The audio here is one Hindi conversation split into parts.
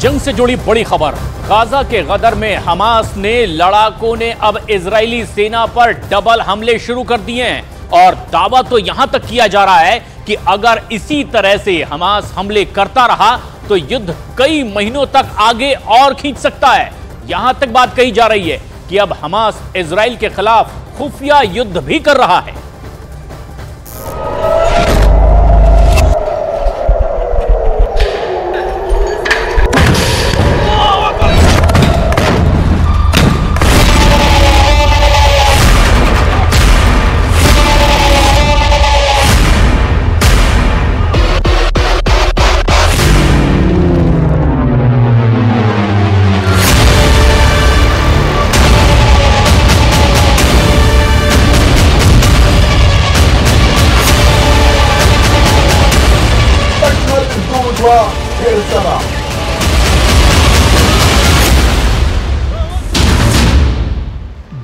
जंग से जुड़ी बड़ी खबर। गाजा के गदर में हमास ने लड़ाकों ने अब इजरायली सेना पर डबल हमले शुरू कर दिए हैं और दावा तो यहां तक किया जा रहा है कि अगर इसी तरह से हमास हमले करता रहा तो युद्ध कई महीनों तक आगे और खींच सकता है। यहां तक बात कही जा रही है कि अब हमास इजराइल के खिलाफ खुफिया युद्ध भी कर रहा है।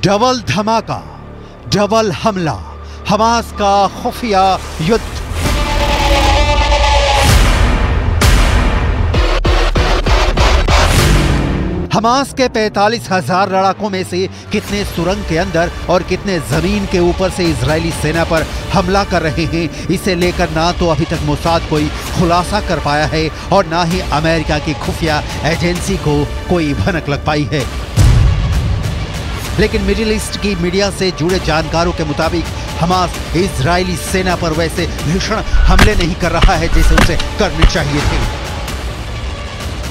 डबल धमाका, डबल हमला, हमास का खुफिया युद्ध। हमास के 45,000 लड़ाकों में से कितने सुरंग के अंदर और कितने जमीन के ऊपर से इजरायली सेना पर हमला कर रहे हैं, इसे लेकर ना तो अभी तक मोसाद कोई खुलासा कर पाया है और ना ही अमेरिका की खुफिया एजेंसी को कोई भनक लग पाई है। लेकिन मिडिल ईस्ट की मीडिया से जुड़े जानकारों के मुताबिक हमास इजरायली सेना पर वैसे भीषण हमले नहीं कर रहा है जैसे उसे करने चाहिए थे।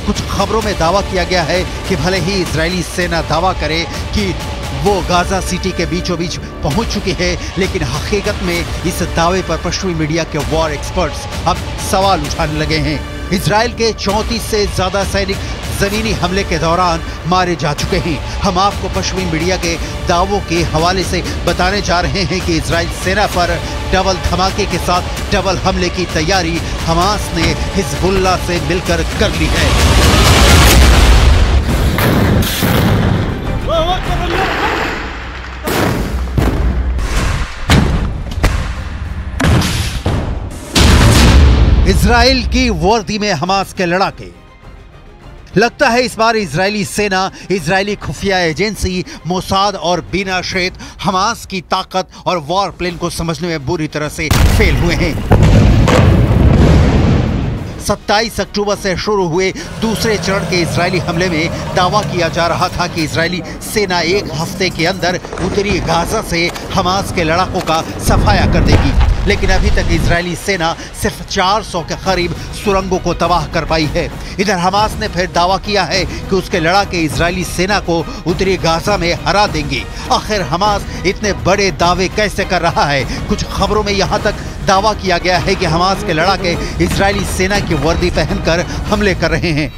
कुछ खबरों में दावा किया गया है कि भले ही इजरायली सेना दावा करे कि वो गाजा सिटी के बीचों बीच पहुंच चुकी है, लेकिन हकीकत में इस दावे पर पश्चिमी मीडिया के वॉर एक्सपर्ट्स अब सवाल उठाने लगे हैं। इजराइल के 34 से ज्यादा सैनिक जमीनी हमले के दौरान मारे जा चुके हैं। हम आपको पश्चिमी मीडिया के दावों के हवाले से बताने जा रहे हैं कि इजराइल सेना पर डबल धमाके के साथ डबल हमले की तैयारी हमास ने हिजबुल्लाह से मिलकर कर ली है। इजराइल की वर्दी में हमास के लड़ाके। लगता है इस बार इजरायली सेना, इजरायली खुफिया एजेंसी मोसाद और बिना शेत हमास की ताकत और वॉर प्लान को समझने में बुरी तरह से फेल हुए हैं। 27 अक्टूबर से शुरू हुए दूसरे चरण के इजरायली हमले में दावा किया जा रहा था कि इजरायली सेना एक हफ्ते के अंदर उत्तरी गाजा से हमास के लड़ाकों का सफाया कर देगी, लेकिन अभी तक इजरायली सेना सिर्फ 400 के करीब सुरंगों को तबाह कर पाई है। इधर हमास ने फिर दावा किया है कि उसके लड़ाके इजरायली सेना को उत्तरी गाजा में हरा देंगे। आखिर हमास इतने बड़े दावे कैसे कर रहा है? कुछ खबरों में यहाँ तक दावा किया गया है कि हमास के लड़ाके इजरायली सेना की वर्दी पहनकर हमले कर रहे हैं।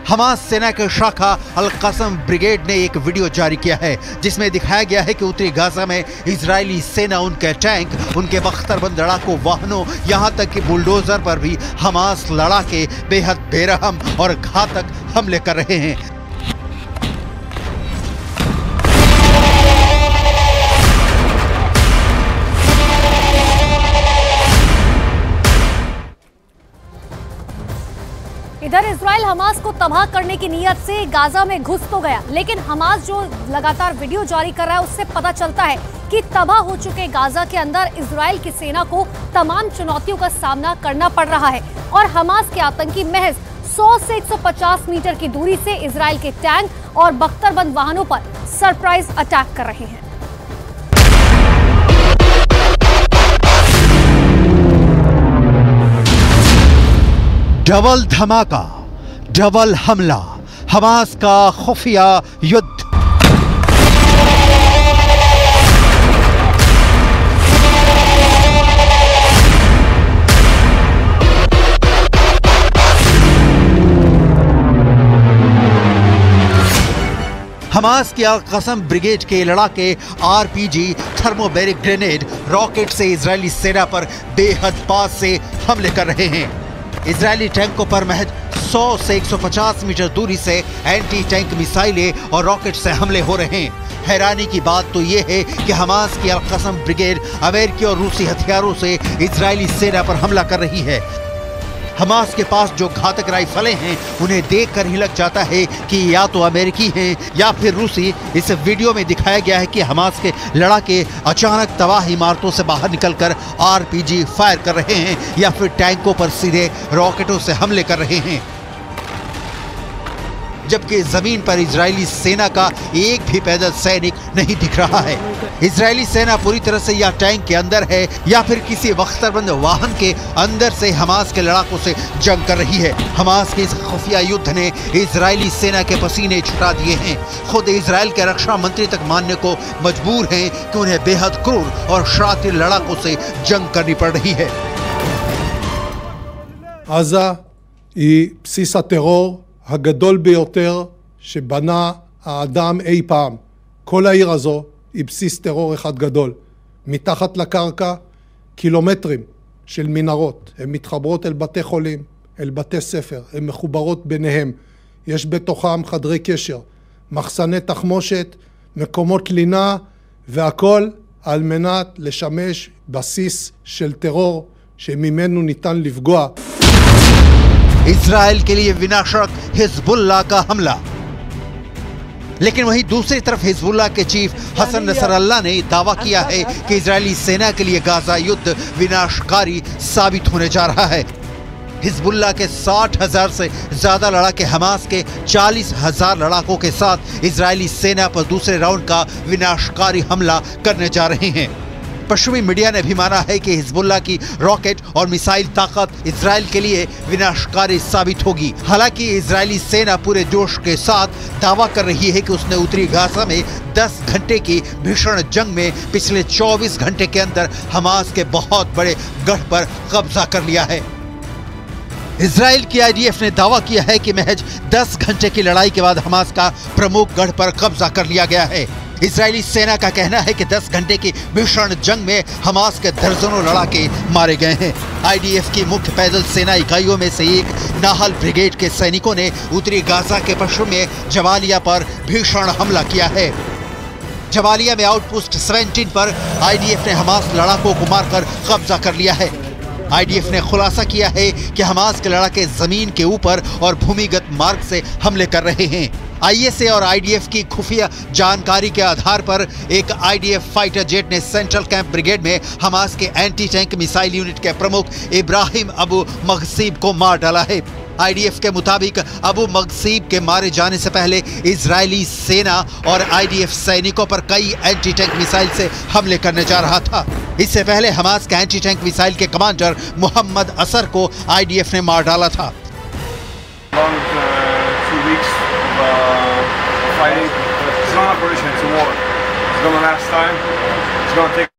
हमास सेना के शाखा अल कसम ब्रिगेड ने एक वीडियो जारी किया है जिसमें दिखाया गया है कि उत्तरी गाजा में इजरायली सेना उनके टैंक, उनके बख्तरबंद लड़ाकू वाहनों, यहां तक कि बुलडोजर पर भी हमास लड़ाके बेहद बेरहम और घातक हमले कर रहे हैं। इधर इजराइल हमास को तबाह करने की नीयत से गाजा में घुस तो गया, लेकिन हमास जो लगातार वीडियो जारी कर रहा है उससे पता चलता है कि तबाह हो चुके गाजा के अंदर इजराइल की सेना को तमाम चुनौतियों का सामना करना पड़ रहा है और हमास के आतंकी महज 100 से 150 मीटर की दूरी से इजराइल के टैंक और बख्तरबंद वाहनों पर सरप्राइज अटैक कर रहे हैं। डबल धमाका, डबल हमला, हमास का खुफिया युद्ध। हमास की अल कसम ब्रिगेड के लड़ाके आरपीजी, थर्मोबैरिक ग्रेनेड, रॉकेट से इजरायली सेना पर बेहद पास से हमले कर रहे हैं। इजरायली टैंकों पर महज 100 से 150 मीटर दूरी से एंटी टैंक मिसाइलें और रॉकेट से हमले हो रहे हैं। हैरानी की बात तो यह है कि हमास की अल-क़सम ब्रिगेड अमेरिकी और रूसी हथियारों से इजरायली सेना पर हमला कर रही है। हमास के पास जो घातक राइफलें हैं उन्हें देखकर ही लग जाता है कि या तो अमेरिकी हैं या फिर रूसी। इस वीडियो में दिखाया गया है कि हमास के लड़ाके अचानक तबाह इमारतों से बाहर निकलकर आरपीजी फायर कर रहे हैं या फिर टैंकों पर सीधे रॉकेटों से हमले कर रहे हैं, जबकि जमीन पर इजरायली सेना का एक भी पैदल सैनिक नहीं दिख रहा है। इजरायली सेना पूरी तरह से या टैंक के अंदर है या फिर किसी बख्तरबंद वाहन के अंदर से हमास के लड़ाकों से जंग कर रही है। हमास के इस खुफिया युद्ध ने इजरायली सेना के पसीने छुटा दिए हैं। खुद इजराइल के रक्षा मंत्री तक मानने को मजबूर हैं कि उन्हें बेहद क्रूर और शातिर लड़ाकों से जंग करनी पड़ रही है। עזה היא בסיס הטרור הגדול ביותר שבנה האדם אי פעם. כל העיר הזו היא בסיס טרור אחד גדול. מתחת לקרקע קילומטרים של מנהרות. הן מתחברות אל בתי חולים, אל בתי ספר, הן מחוברות ביניהם. יש בתוכם חדרי קשר, מחסני תחמושת, מקומות לינה, והכל על מנת לשמש בסיס של טרור שממנו ניתן לפגוע. इजराइल के लिए विनाशक हिजबुल्लाह का हमला। लेकिन वहीं दूसरी तरफ हिजबुल्लाह के चीफ हसन नसरल्लाह ने दावा किया है कि इजरायली सेना के लिए गाजा युद्ध विनाशकारी साबित होने जा रहा है। हिजबुल्लाह के 60,000 से ज्यादा लड़ाके हमास के 40,000 लड़ाकों के साथ इजरायली सेना पर दूसरे राउंड का विनाशकारी हमला करने जा रहे हैं। पश्चिमी मीडिया ने भी माना है कि हिजबुल्लाह की रॉकेट और मिसाइल ताकत इजराइल के लिए विनाशकारी साबित होगी। हालांकि इजरायली सेना पूरे जोश के साथ दावा कर रही है कि उसने उत्तरी गाजा में 10 घंटे की भीषण जंग में पिछले 24 घंटे के अंदर हमास के बहुत बड़े गढ़ पर कब्जा कर लिया है। इजराइल की आईडीएफ ने दावा किया है कि महज 10 घंटे की लड़ाई के बाद हमास का प्रमुख गढ़ पर कब्जा कर लिया गया है। इजरायली सेना का कहना है कि 10 घंटे की भीषण जंग में हमास के दर्जनों लड़ाके मारे गए हैं। आईडीएफ की मुख्य पैदल सेना इकाइयों में से एक नाहल ब्रिगेड के सैनिकों ने उत्तरी गाजा के पश्चिम में जबालिया पर भीषण हमला किया है। जबालिया में आउटपोस्ट 17 पर आईडीएफ ने हमास लड़ाकों को मारकर कब्जा कर लिया है। आईडीएफ ने खुलासा किया है कि हमास के लड़ाके जमीन के ऊपर और भूमिगत मार्ग से हमले कर रहे हैं। आईएसए और आईडीएफ की खुफिया जानकारी के आधार पर एक आईडीएफ फाइटर जेट ने सेंट्रल कैंप ब्रिगेड में हमास के एंटी टैंक मिसाइल यूनिट के प्रमुख इब्राहिम अबू मगसीब को मार डाला है। आईडीएफ के मुताबिक अबू मगसीब के मारे जाने से पहले इजरायली सेना और आईडीएफ सैनिकों पर कई एंटी टैंक मिसाइल से हमले करने जा रहा था। इससे पहले हमास के एंटी टैंक मिसाइल के कमांडर मोहम्मद असर को आईडीएफ ने मार डाला था। Fighting. It's not an operation, it's a war. It's going to last time. It's going to take